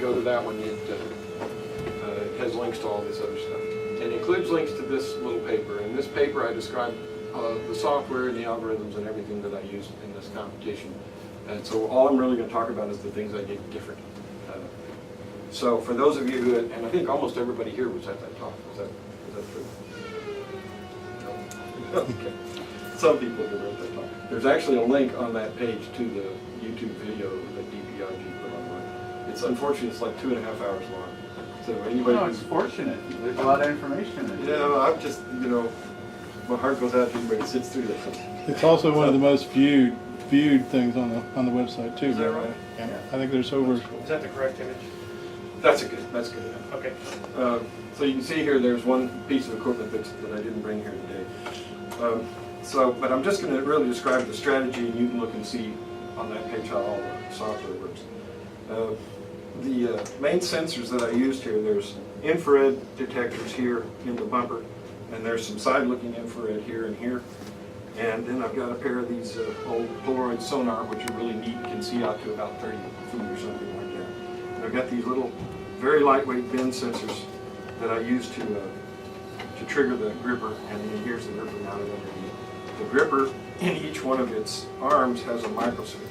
go to that one, it has links to all this other stuff. And it includes links to this little paper. In this paper I describe the software and the algorithms and everything that I used in this competition. And so all I'm really going to talk about is the things I did different. So for those of you who, and I think almost everybody here was at that talk, is that true? No? Okay. Some people were at that talk. There's actually a link on that page to the YouTube video that DPRG put online. It's unfortunate, it's like 2.5 hours long. So anybody No, it's fortunate. There's a lot of information in it. Yeah, I'm just, you know, my heart goes out to anybody who sits through that. It's also one of the most viewed things on the website too. Is that right? Yeah. I think there's over. Is that the correct image? That's good. Okay. So you can see here there's one piece of equipment that I didn't bring here today. But I'm just going to really describe the strategy, and you can look and see on that page how all the software works. The main sensors that I used here, there's infrared detectors here in the bumper, and there's some side-looking infrared here and here. And then I've got a pair of these old Polaroid sonar, which are really neat. You can see out to about 30 feet or something like that. And I've got these little, very lightweight bend sensors that I use to trigger the gripper, and then here's the gripper mounted underneath. The gripper in each one of its arms has a micro switch.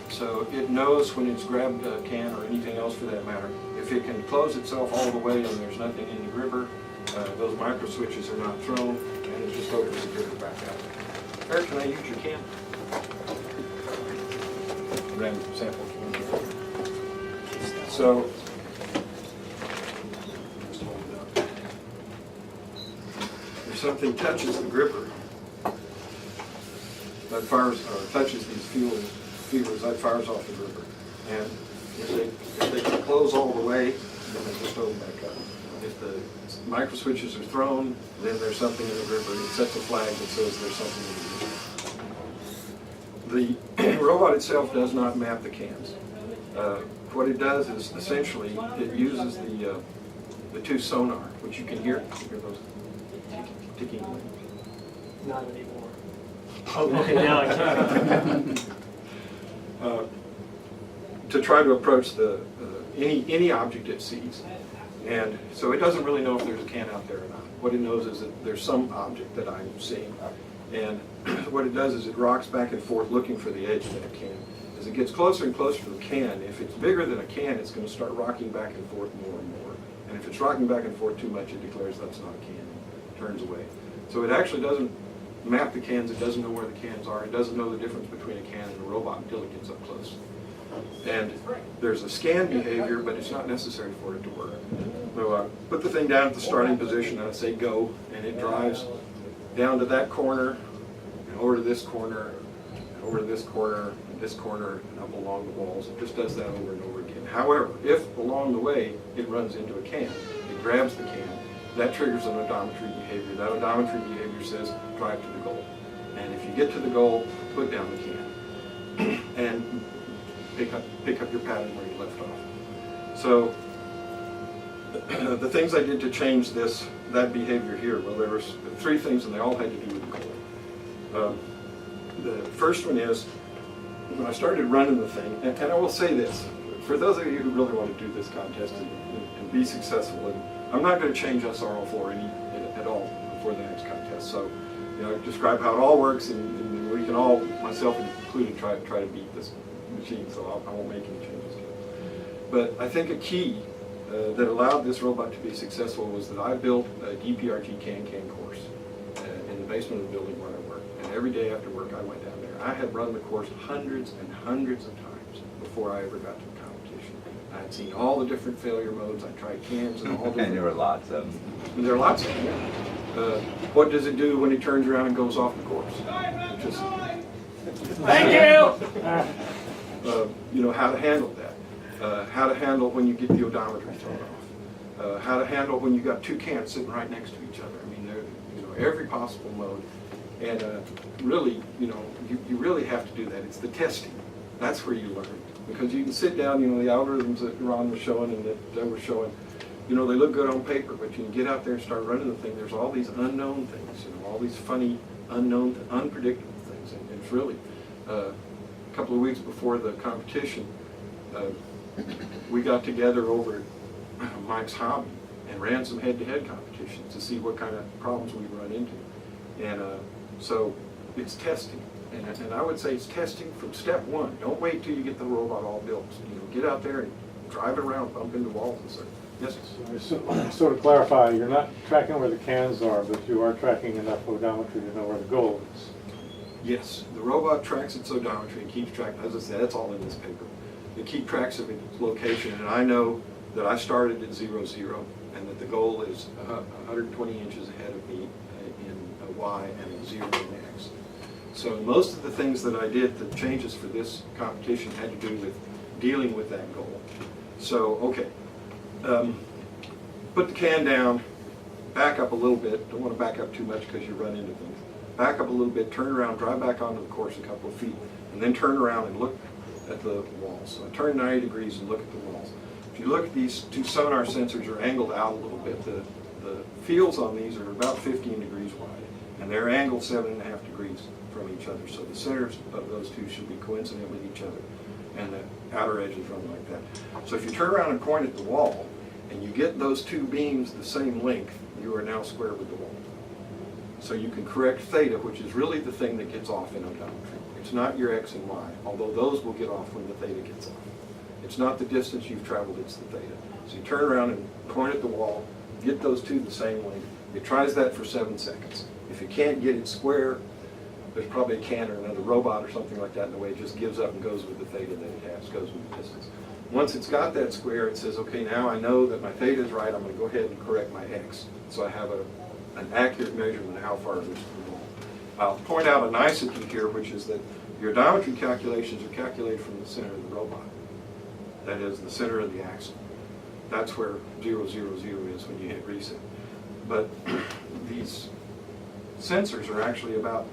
So it knows when it's grabbed a can or anything else for that matter. If it can close itself all the way and there's nothing in the gripper, those micro switches are not thrown, and it just opens the gripper back out. Eric, can I use your can? Random sample can. So, just hold it up. If something touches the gripper, that fires, touches these feelers, that fires off the gripper. And if they can close all the way, then they just open back up. If the micro switches are thrown, then there's something in the gripper. It sets a flag that says there's something in the gripper. The robot itself does not map the cans. What it does is essentially it uses the two sonar, which you can hear those ticking. Not anymore. Oh, okay, now I can. To try to approach any object it sees. And so it doesn't really know if there's a can out there or not. What it knows is that there's some object that I'm seeing. And what it does is it rocks back and forth looking for the edge of that can. As it gets closer and closer to the can, if it's bigger than a can, it's going to start rocking back and forth more and more. And if it's rocking back and forth too much, it declares that's not a can and turns away. So it actually doesn't map the cans, it doesn't know where the cans are, it doesn't know the difference between a can and a robot until it gets up close. And there's a scan behavior, but it's not necessary for it to work. So I put the thing down at the starting position and I say go, and it drives down to that corner, and over to this corner, and over to this corner, and this corner, and up along the walls. It just does that over and over again. However, if along the way it runs into a can, it grabs the can, that triggers an odometry behavior. That odometry behavior says drive to the goal. And if you get to the goal, put down the can. And pick up your pattern where you left off. So the things I did to change that behavior here, well, there were 3 things, and they all had to do with the goal. The first one is when I started running the thing, and I will say this, for those of you who really want to do this contest and be successful, and I'm not going to change SRO4 at all before the next contest. So, you know, describe how it all works, and we can all, myself included, try to beat this machine. So I won't make any changes to it. But I think a key that allowed this robot to be successful was that I built a DPRG Can Can course in the basement of the building where I work. And every day after work, I went down there. I had run the course hundreds and hundreds of times before I ever got to the competition. I had seen all the different failure modes. I tried cans and all different. And there were lots of them. And there are lots of them. What does it do when it turns around and goes off the course? Just, Thank you! You know, how to handle that. How to handle when you get the odometer thrown off. How to handle when you got 2 cans sitting right next to each other. I mean, you know, every possible mode. And really, you know, you really have to do that. It's the testing. That's where you learn. Because you can sit down, you know, the algorithms that Ron was showing and that we're showing, you know, they look good on paper, but you can get out there and start running the thing. There's all these unknown things, you know, all these funny, unknown, unpredictable things. And it's really, a couple of weeks before the competition, we got together over at Mike's Hobby and ran some head-to-head competitions to see what kind of problems we run into. And so it's testing. And I would say it's testing from step one. Don't wait till you get the robot all built. Get out there and drive it around, bump into walls and stuff. Yes? So, sort of clarify, you're not tracking where the cans are, but you are tracking enough odometry to know where the goal is. Yes, the robot tracks its odometry and keeps track. As I said, that's all in this paper. They keep tracks of its location, and I know that I started at 0, 0, and that the goal is 120 inches ahead of me in Y and a 0 in X. So most of the things that I did, the changes for this competition had to do with dealing with that goal. So, okay, put the can down, back up a little bit. Don't want to back up too much because you run into things. Back up a little bit, turn around, drive back onto the course a couple of feet, and then turn around and look at the walls. So I turn 90 degrees and look at the walls. If you look at these two sonar sensors are angled out a little bit. The fields on these are about 15 degrees wide, and they're angled 7.5 degrees from each other. So the centers of those two should be coincident with each other, and the outer edges run like that. So if you turn around and point at the wall, and you get those two beams the same length, you are now square with the wall. So you can correct theta, which is really the thing that gets off in odometry. It's not your X and Y, although those will get off when the theta gets off. It's not the distance you've traveled, it's the theta. So you turn around and point at the wall, get those two the same length. It tries that for 7 seconds. If it can't get it square, there's probably a can or another robot or something like that in the way. It just gives up and goes with the theta that it has, goes with the distance. Once it's got that square, it says, okay, now I know that my theta is right, I'm going to go ahead and correct my X. So I have an accurate measurement of how far it is from the wall. I'll point out a nicety here, which is that your odometry calculations are calculated from the center of the robot. That is, the center of the axle. That's where 0, 0, 0 is when you hit reset. But these sensors are actually about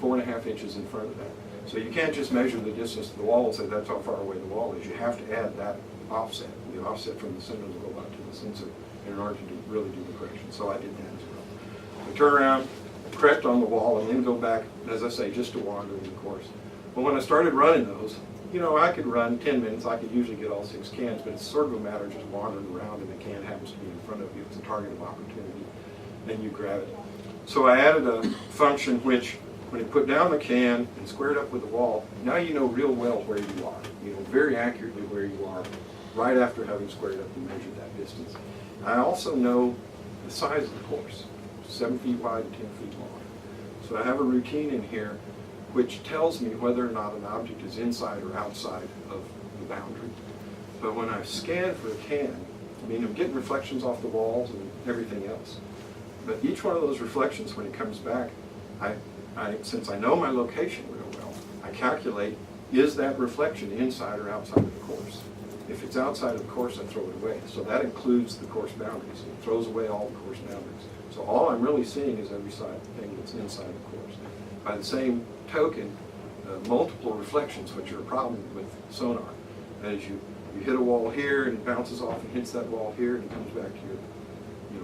4.5 inches in front of that. So you can't just measure the distance to the wall and say that's how far away the wall is. You have to add that offset, the offset from the center of the robot to the sensor in order to really do the correction. So I did that as well. I turn around, correct on the wall, and then go back, as I say, just to wander in the course. But when I started running those, I could run 10 minutes. I could usually get all 6 cans, but it's sort of a matter of just wandering around, and the can happens to be in front of you. It's a target of opportunity, and you grab it. So I added a function which, when you put down the can and square it up with the wall, now you know real well where you are. You know very accurately where you are right after having squared up and measured that distance. I also know the size of the course, 7 feet wide and 10 feet long. So I have a routine in here which tells me whether or not an object is inside or outside of the boundary. But when I scan for a can, I'm getting reflections off the walls and everything else. But each one of those reflections, when it comes back, since I know my location real well, I calculate, is that reflection inside or outside of the course? If it's outside of the course, I throw it away. So that includes the course boundaries. It throws away all the course boundaries. So all I'm really seeing is every thing that's inside the course. By the same token, multiple reflections, which are a problem with sonar. As you hit a wall here and it bounces off and hits that wall here and it comes back here.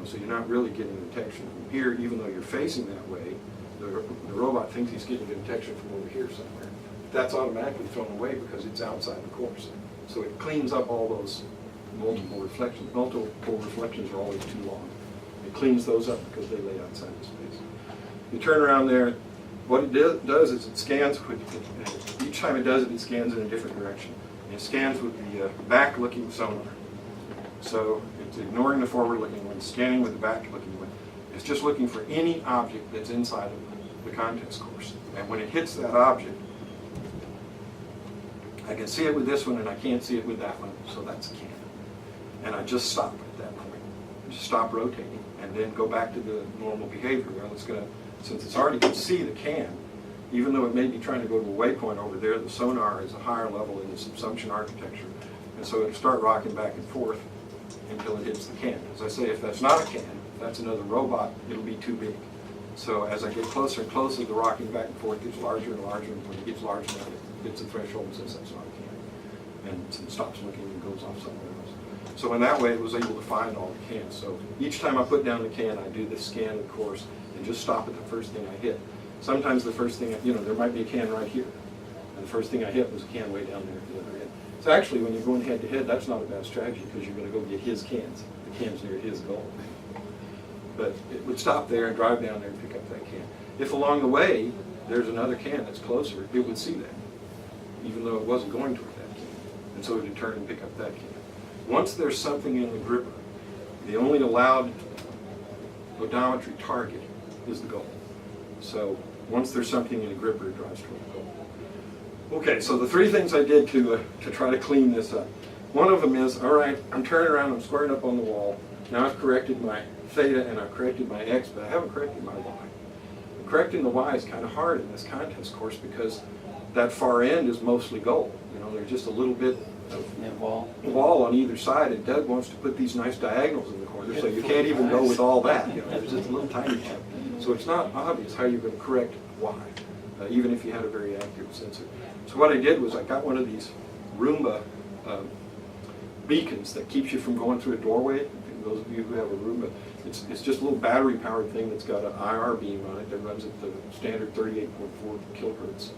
So you're not really getting detection from here, even though you're facing that way. The robot thinks he's getting detection from over here somewhere. That's automatically thrown away because it's outside the course. So it cleans up all those multiple reflections. Multiple reflections are always too long. It cleans those up because they lay outside the space. You turn around there, what it does is it scans, each time it does it, it scans in a different direction. And it scans with the back-looking sonar. So it's ignoring the forward-looking one, scanning with the back-looking one. It's just looking for any object that's inside of the contest course. And when it hits that object, I can see it with this one and I can't see it with that one, so that's a can. And I just stop at that point. Just stop rotating and then go back to the normal behavior. Well, it's going to, since it's already can see the can, even though it may be trying to go to a waypoint over there, the sonar is a higher level in the subsumption architecture. And so it'll start rocking back and forth until it hits the can. As I say, if that's not a can, if that's another robot, it'll be too big. So as I get closer and closer, the rocking back and forth gets larger and larger, and when it gets large enough, it hits the threshold and says that's not a can. And it stops looking and goes off somewhere else. So in that way, it was able to find all the cans. So each time I put down the can, I do this scan of the course and just stop at the first thing I hit. Sometimes the first thing, there might be a can right here. And the first thing I hit was a can way down there at the other end. So actually, when you're going head to head, that's not a bad strategy because you're going to go get his cans. The can's near his goal. But it would stop there and drive down there and pick up that can. If along the way there's another can that's closer, it would see that, even though it wasn't going toward that can. And so it would turn and pick up that can. Once there's something in the gripper, the only allowed odometry target is the goal. So once there's something in the gripper, it drives toward the goal. Okay, so the three things I did to try to clean this up. One of them is, all right, I'm turning around, I'm squaring up on the wall. Now I've corrected my theta and I've corrected my x, but I haven't corrected my y. And correcting the y is kind of hard in this contest course because that far end is mostly gold. You know, there's just a little bit of wall on either side, and Doug wants to put these nice diagonals in the corner, so you can't even go with all that. You know, there's just a little tiny chip. So it's not obvious how you're going to correct y, even if you had a very accurate sensor. So what I did was I got one of these Roomba beacons that keeps you from going through a doorway. Those of you who have a Roomba, it's just a little battery-powered thing that's got an IR beam on it that runs at the standard 38.4 kilohertz.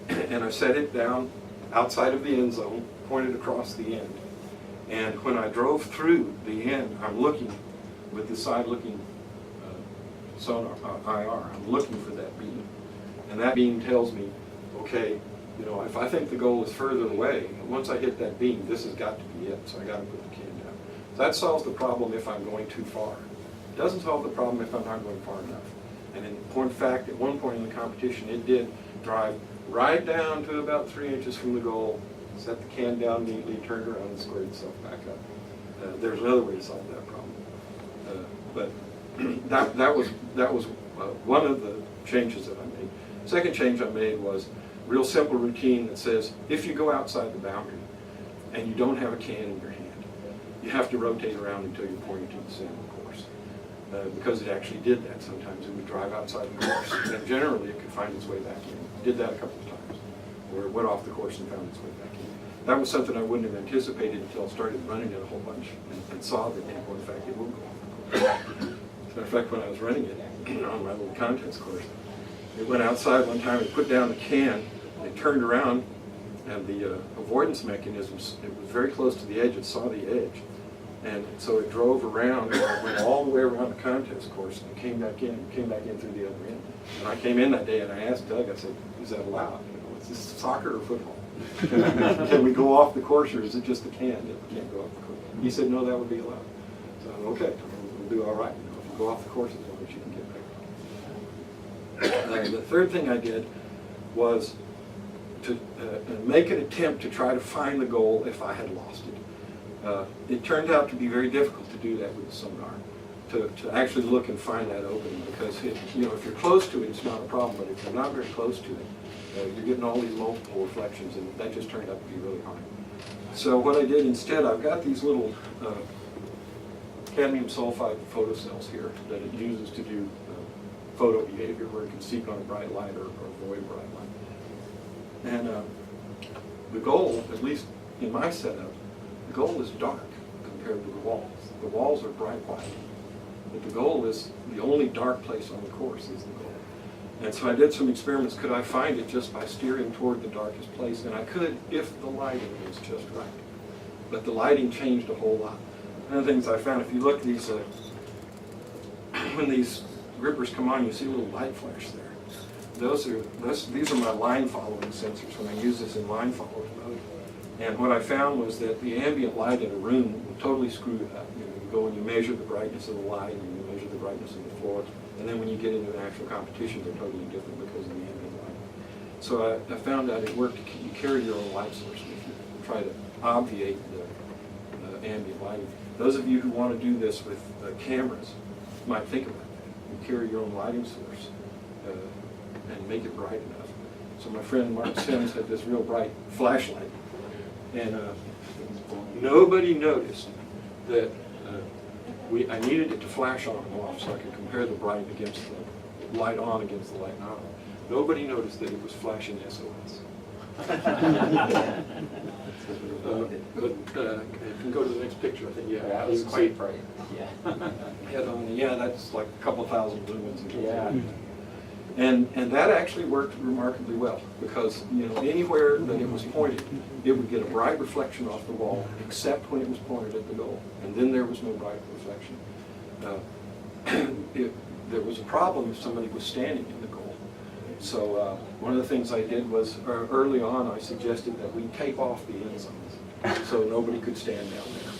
And I set it down outside of the end zone, pointed across the end. And when I drove through the end, I'm looking with the side-looking sonar IR. I'm looking for that beam, and that beam tells me, okay, you know, if I think the goal is further away, once I hit that beam, this has got to be it. So I got to put the can down. So that solves the problem if I'm going too far. It doesn't solve the problem if I'm not going far enough. And in point of fact, at one point in the competition, it did drive right down to about 3 inches from the goal, set the can down neatly, turned around and squared itself back up. There's another way to solve that problem. But that was one of the changes that I made. Second change I made was a real simple routine that says if you go outside the boundary and you don't have a can in your hand, you have to rotate around until you're pointing to the center of the course. Because it actually did that. Sometimes it would drive outside the course, and generally it could find its way back in. It did that a couple of times, where it went off the course and found its way back in. That was something I wouldn't have anticipated until I started running it a whole bunch and saw that, in fact, it would go off the course. As a matter of fact, when I was running it on my little contest course, it went outside one time and put down the can, and it turned around, and the avoidance mechanisms, it was very close to the edge, it saw the edge. And so it drove around, and it went all the way around the contest course, and came back in through the other end. And I came in that day, and I asked Doug, I said, is that allowed? You know, is this soccer or football? Can we go off the course, or is it just the can that we can't go off the course? He said, no, that would be allowed. So, okay, we'll do all right. You know, if you go off the course, as long as you can get back. The third thing I did was to make an attempt to try to find the goal if I had lost it. It turned out to be very difficult to do that with the sonar, to actually look and find that opening, because if you're close to it, it's not a problem, but if you're not very close to it, you're getting all these multiple reflections, and that just turned out to be really hard. So what I did instead, I've got these little cadmium sulfide photocells here that it uses to do photo behavior, where it can seek on a bright light or avoid bright light. And the goal, at least in my setup, the goal is dark compared to the walls. The walls are bright white, but the goal is the only dark place on the course is the goal. And so I did some experiments. Could I find it just by steering toward the darkest place? And I could if the lighting was just right. But the lighting changed a whole lot. One of the things I found, if you look, these when these grippers come on, you see a little light flash there. These are my line following sensors when I use this in line following mode. And what I found was that the ambient light in a room will totally screw it up. You go and you measure the brightness of the light, and you measure the brightness of the floor, and then when you get into an actual competition, they're totally different because of the ambient light. So I found out it worked. You carry your own light source if you try to obviate the ambient lighting. Those of you who want to do this with cameras might think about that. You carry your own lighting source and make it bright enough. So my friend Mark Sims had this real bright flashlight. And nobody noticed that I needed it to flash on and off so I could compare the bright against the light on against the light not on. Nobody noticed that it was flashing SOS. But if you can go to the next picture, I think, yeah. That was quite bright. Yeah, that's like a couple thousand lumens. Yeah. And that actually worked remarkably well, because anywhere that it was pointed, it would get a bright reflection off the wall, except when it was pointed at the goal, and then there was no bright reflection. There was a problem if somebody was standing in the goal. So one of the things I did was, early on, I suggested that we tape off the end zones, so nobody could stand down there.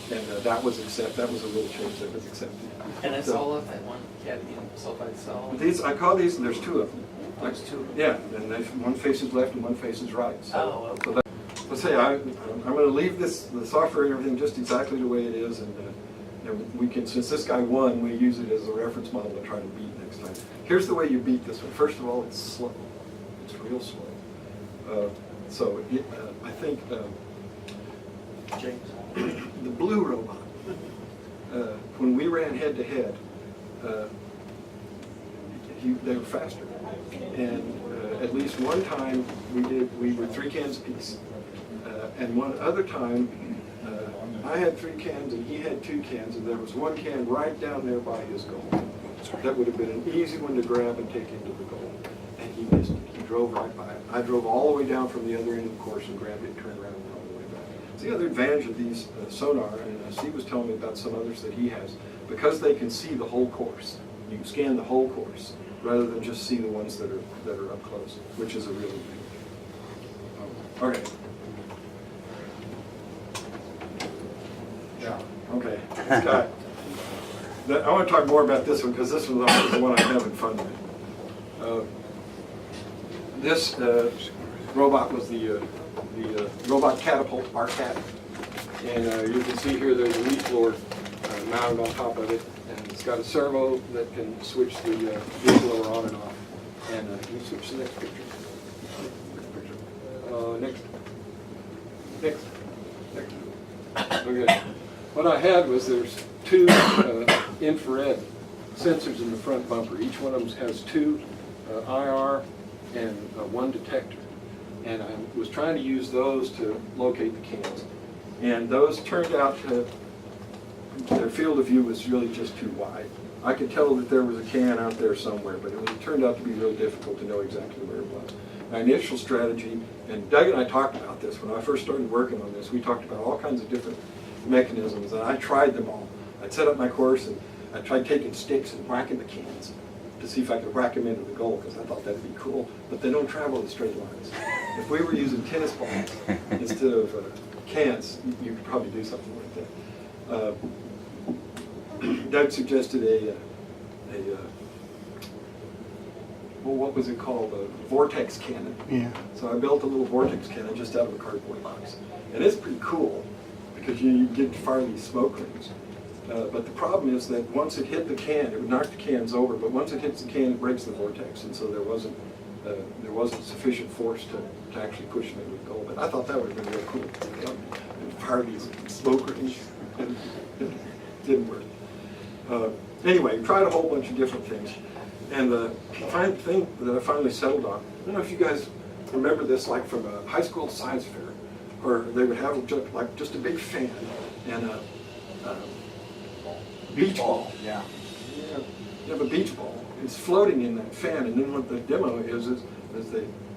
And that was a little change that was accepted. And that's So- all of that one cadmium sulfide cell? I call these, there's two of them. There's two of them? Yeah, and one faces left and one faces right. So, Oh, okay. so that, let's say I'm going to leave the software and everything just exactly the way it is, and we can, since this guy won, we use it as a reference model to try to beat next time. Here's the way you beat this one. First of all, it's slow. It's real slow. I think James? the blue robot, when we ran head to head, they were faster. And at least one time we were 3 cans apiece. And one other time, I had 3 cans and he had 2 cans, and there was 1 can right down there by his goal. That would have been an easy one to grab and take into the goal. And he missed it. He drove right by it. I drove all the way down from the other end of the course and grabbed it and turned around and all the way back. It's the other advantage of these sonar, and Steve was telling me about some others that he has, because they can see the whole course. You can scan the whole course rather than just see the ones that are up close, which is a really big. Okay. Yeah. Okay. This guy. I want to talk more about this one because this one's always the one I'm having fun with. This robot was the robot catapult, RCAT, and you can see here there's a leaf blower mounted on top of it, and it's got a servo that can switch the leaf blower on and off. And can you switch to the next picture? Next. Okay. What I had was there's 2 infrared sensors in the front bumper. Each one of them has 2 IR and 1 detector. And I was trying to use those to locate the cans. And those turned out their field of view was really just too wide. I could tell that there was a can out there somewhere, but it turned out to be really difficult to know exactly where it was. My initial strategy, and Doug and I talked about this when I first started working on this, we talked about all kinds of different mechanisms, and I tried them all. I'd set up my course, and I tried taking sticks and whacking the cans to see if I could whack them into the goal, because I thought that'd be cool, but they don't travel in straight lines. If we were using tennis balls instead of cans, you could probably do something like that. Doug suggested what was it called? A vortex cannon. Yeah. So I built a little vortex cannon just out of a cardboard box. And it's pretty cool because you get to fire these smoke rings. But the problem is that once it hit the can, it would knock the cans over, but once it hits the can, it breaks the vortex, and so there wasn't sufficient force to actually push them into the goal. But I thought that would have been real cool. And fire these smoke rings. It didn't work. Anyway, tried a whole bunch of different things. And the thing that I finally settled on, I don't know if you guys remember this, like from a high school science fair, where they would have just a big fan and a beach ball. Yeah. You have a beach ball. It's floating in that fan, and then what the demo is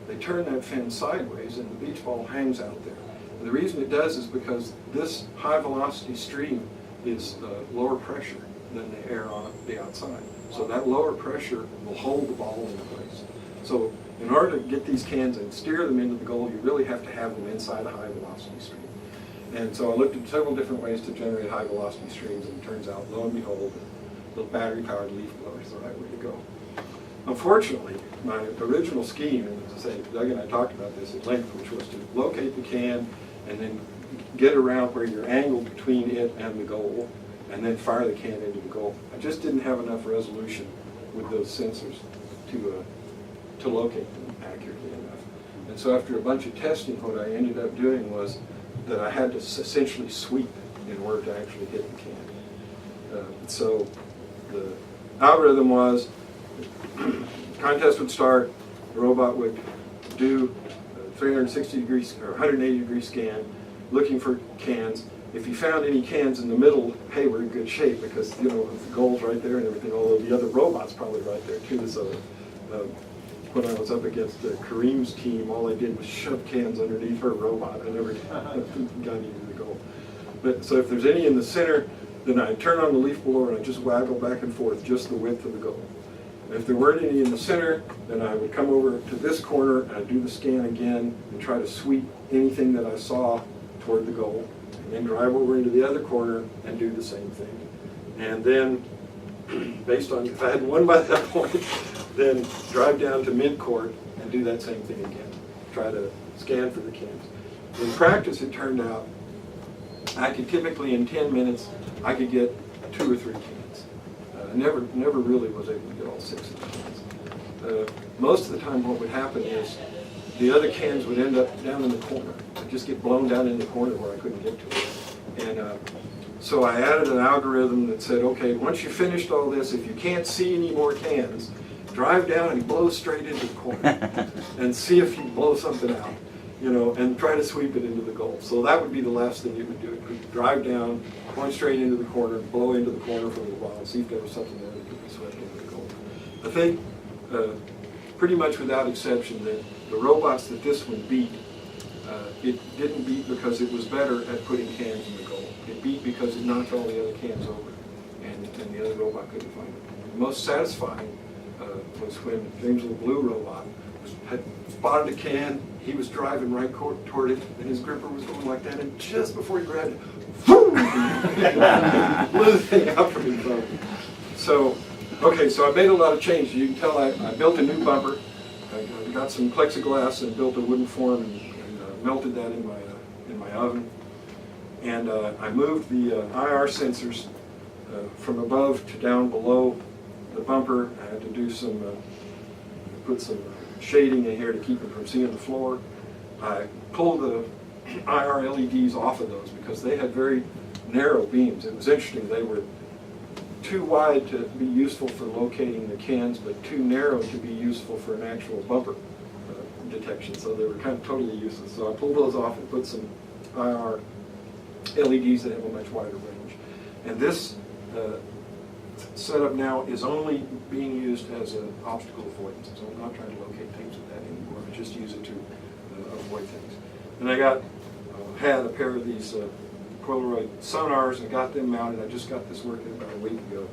they turn that fan sideways, and the beach ball hangs out there. And the reason it does is because this high velocity stream is lower pressure than the air on the outside. So that lower pressure will hold the ball in place. So in order to get these cans and steer them into the goal, you really have to have them inside a high velocity stream. And so I looked at several different ways to generate high velocity streams, and it turns out, lo and behold, the battery powered leaf blower is the right way to go. Unfortunately, my original scheme, and as I say, Doug and I talked about this at length, which was to locate the can and then get around where you're angled between it and the goal, and then fire the can into the goal. I just didn't have enough resolution with those sensors to locate them accurately enough. And so after a bunch of testing, what I ended up doing was that I had to essentially sweep in order to actually hit the can. So the algorithm was, contest would start, the robot would do a 360 degrees or 180 degree scan, looking for cans. If you found any cans in the middle, hey, we're in good shape because the goal's right there and everything, although the other robot's probably right there too. So when I was up against Kareem's team, all I did was shove cans underneath her robot. I never got any to the goal. But so if there's any in the center, then I turn on the leaf blower and I just waggle back and forth just the width of the goal. And if there weren't any in the center, then I would come over to this corner and I'd do the scan again and try to sweep anything that I saw toward the goal, and then drive over into the other corner and do the same thing. And then, based on if I had won by that point, then drive down to mid-court and do that same thing again. Try to scan for the cans. In practice, it turned out I could typically, in 10 minutes, I could get 2 or 3 cans. Never really was able to get all 6 of the cans. Most of the time what would happen is the other cans would end up down in the corner. I'd just get blown down in the corner where I couldn't get to it. And so I added an algorithm that said, okay, once you finished all this, if you can't see any more cans, drive down and blow straight into the corner and see if you blow something out, you know, and try to sweep it into the goal. So that would be the last thing you would do. You could drive down, point straight into the corner, blow into the corner for a little while, and see if there was something there that could be swept into the goal. I think pretty much without exception that the robots that this one beat, it didn't beat because it was better at putting cans in the goal. It beat because it knocked all the other cans over, and the other robot couldn't find it. The most satisfying was when James' little blue robot had spotted a can, he was driving right toward it, and his gripper was going like that, and just before he grabbed it, boom! Blew the thing out from his boat. So, okay, so I made a lot of changes. You can tell I built a new bumper. I got some plexiglass and built a wooden form and melted that in my oven. And I moved the IR sensors from above to down below the bumper. I had to do some, put some shading in here to keep it from seeing the floor. I pulled the IR LEDs off of those because they had very narrow beams. It was interesting, they were too wide to be useful for locating the cans, but too narrow to be useful for an actual bumper detection, so they were kind of totally useless. So I pulled those off and put some IR LEDs that have a much wider range. And this setup now is only being used as an obstacle avoidance, so I'm not trying to locate things with that anymore, I just use it to avoid things. And I had a pair of these Polaroid sonars and got them mounted. I just got this working about a week ago.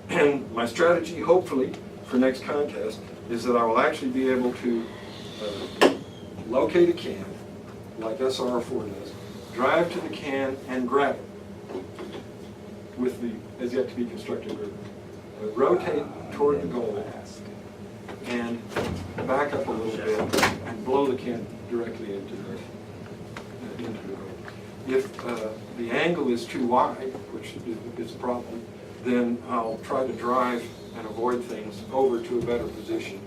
And my strategy, hopefully, for next contest is that I will actually be able to locate a can, like SR4 does, drive to the can and grab it with the as yet to be constructed gripper. Rotate toward the goal and back up a little bit and blow the can directly into the goal. If the angle is too wide, which is a problem, then I'll try to drive and avoid things over to a better position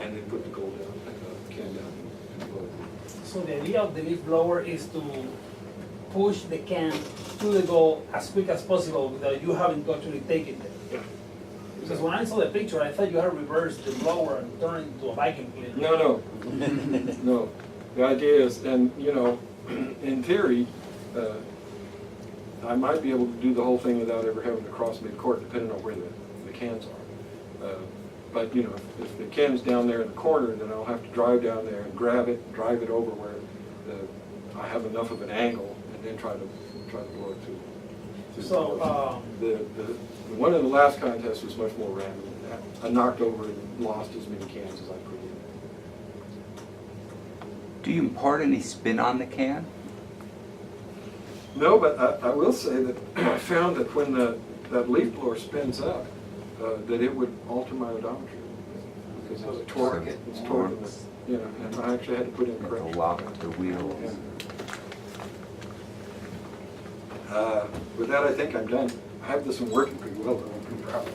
and then put the goal down, the can down and blow it. So the idea of the leaf blower is to push the can to the goal as quick as possible without you having to actually take it there. Yeah. Because when I saw the picture, I thought you had reversed the blower and turned it into a vacuum cleaner. No. No. The idea is, and you know, in theory, I might be able to do the whole thing without ever having to cross mid-court, depending on where the cans are. But you know, if the can's down there in the corner, then I'll have to drive down there and grab it, and drive it over where I have enough of an angle, and then try to blow it through. So The one in the last contest was much more random than that. I knocked over and lost as many cans as I put in. Do you impart any spin on the can? No, but I will say that I found that when that leaf blower spins up, that it would alter my odometry because it's torque. It's torque. You know, and I actually had to put in correction. To lock the wheels. Yeah. With that, I think I'm done. I have this one working pretty well, though. I'm pretty proud of it.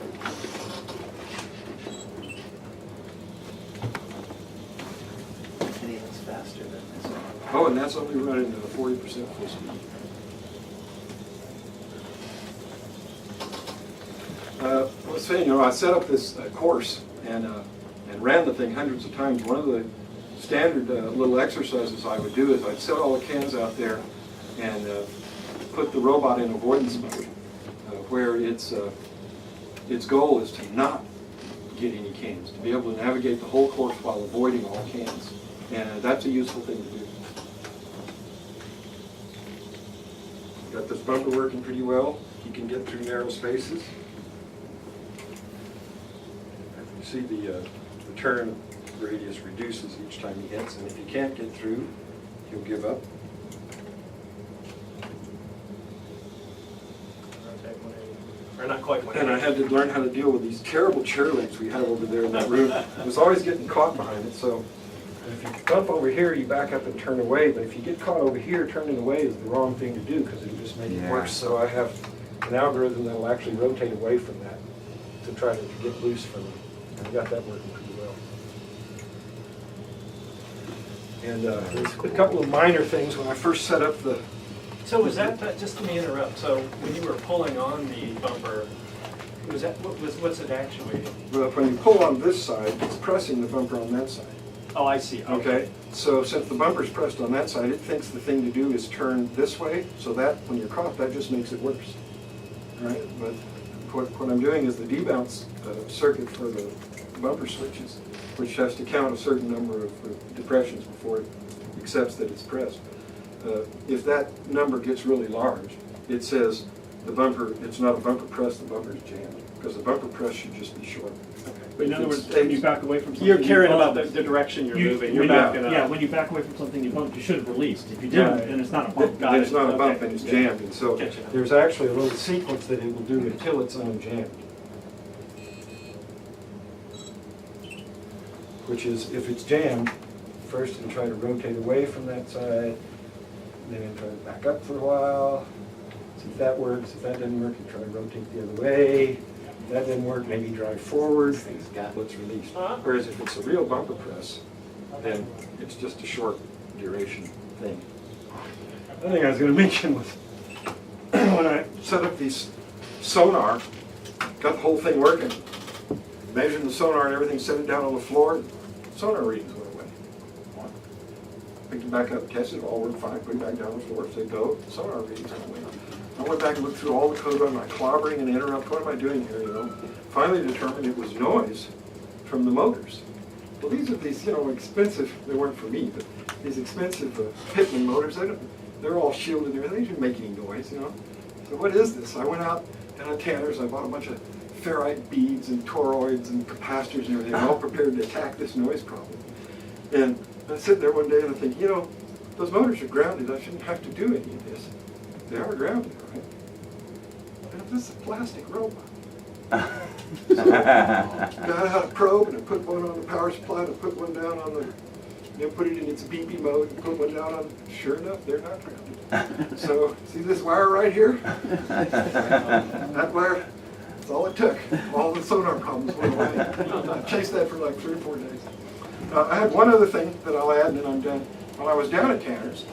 Any of it's faster than this one. Oh, and that's only running to 40% full speed. I was saying, you know, I set up this course and ran the thing hundreds of times. One of the standard little exercises I would do is I'd set all the cans out there and put the robot in avoidance mode, where its goal is to not get any cans, to be able to navigate the whole course while avoiding all cans. And that's a useful thing to do. Got this bumper working pretty well. You can get through narrow spaces. You see the turn radius reduces each time he hits, and if you can't get through, he'll give up. Or not quite 180. And I had to learn how to deal with these terrible chair legs we have over there in that room. I was always getting caught behind it, so if you bump over here, you back up and turn away, but if you get caught over here, turning away is the wrong thing to do because it'll just make it Yeah. worse. So I have an algorithm that will actually rotate away from that to try to get loose from it. And I got that working pretty well. And there's a couple of minor things when I first set up the. So was that, just let me interrupt, so when you were pulling on the bumper, was that, what's it actuating? Well, when you pull on this side, it's pressing the bumper on that side. Oh, I see, Okay, so since the bumper's pressed on that side, it thinks the thing to do is turn this way, so that, when you're caught, that just makes it worse. Right, but what I'm doing is the debounce circuit for the bumper switches, which has to count a certain number of depressions before it accepts that it's pressed. If that number gets really large, it says the bumper, it's not a bumper press, the bumper's jammed, because the bumper press should just be short. But in other words, when you back away from something. You're caring you about bump, the direction you're you- moving, when you're you- backing up. Yeah, when you back away from something you bumped, you should have released. If you Yeah. didn't, then it's not a bump. Then it's not a bump Okay. and it's jammed, and so Gotcha. there's actually a little sequence that it will do until it's unjammed. Which is, if it's jammed, first it'll try to rotate away from that side, then it'll try to back up for a while, see if that works. If that doesn't work, you try to rotate the other way. If that doesn't work, maybe drive forward, until it's released. Whereas if it's a real bumper press, then it's just a short duration thing. The thing I was going to mention was when I set up these sonar, got the whole thing working, measured the sonar and everything, set it down on the floor, sonar readings went away. Picked it back up, tested, all worked fine, put it back down on the floor, said go, sonar readings went away. I went back and looked through all the code on my clobbering and interrupt, what am I doing here, you know? Finally determined it was noise from the motors. Well, these are these, expensive, they weren't for me, but these expensive Pitman motors, they're all shielded and everything, they shouldn't make any noise, you know? So what is this? I went out and at Tanner's, I bought a bunch of ferrite beads and toroids and capacitors and everything, all prepared to attack this noise problem. And I sit there one day and I think, those motors are grounded, I shouldn't have to do any of this. They are grounded, right? But this is a plastic robot. So, got out a probe and I put one on the power supply and I put one down on the, put it in its BB mode and put one down on, sure enough, they're not grounded. So, see this wire right here? That wire, that's all it took. All the sonar problems went away. I chased that for like 3 or 4 days. I have one other thing that I'll add and then I'm done. While I was down at Tanner's,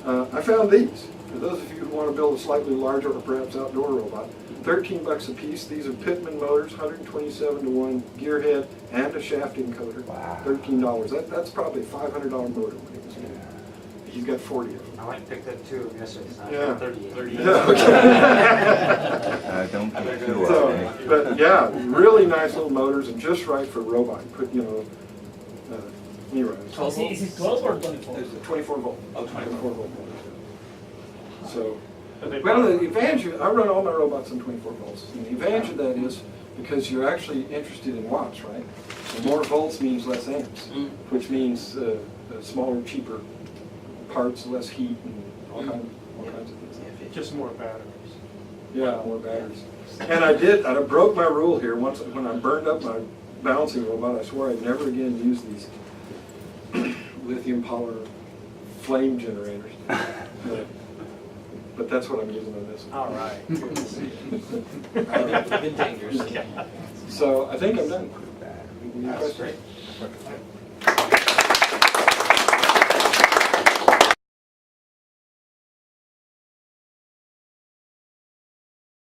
I found these. For those of you who want to build a slightly larger or perhaps outdoor robot, $13 a piece. These are Pitman motors, 127-to-1 gear head and a shaft encoder. Wow. $13. That's probably a $500 motor when it was new. He's got 40 of them. I went and picked up 2 of them yesterday. So I Yeah. got 38. Yeah, okay. Don't get too So, upset. but yeah, really nice little motors and just right for a robot. Put, anyway. Is it 12 or 24? There's a 24 volt. Oh, 24 volt motor. So, well, the advantage, I run all my robots on 24 volts. And the advantage of that is because you're actually interested in watts, right? So more volts means less amps, which means smaller, cheaper parts, less heat, and all kinds of things. Just more batteries. Yeah, more batteries. And I broke my rule here once when I burned up my balancing robot. I swore I'd never again use these lithium polymer flame generators. But that's what I'm using on this one. All right. Good to see you. Been dangerous. So I think I'm done. Bad. Any questions? Great.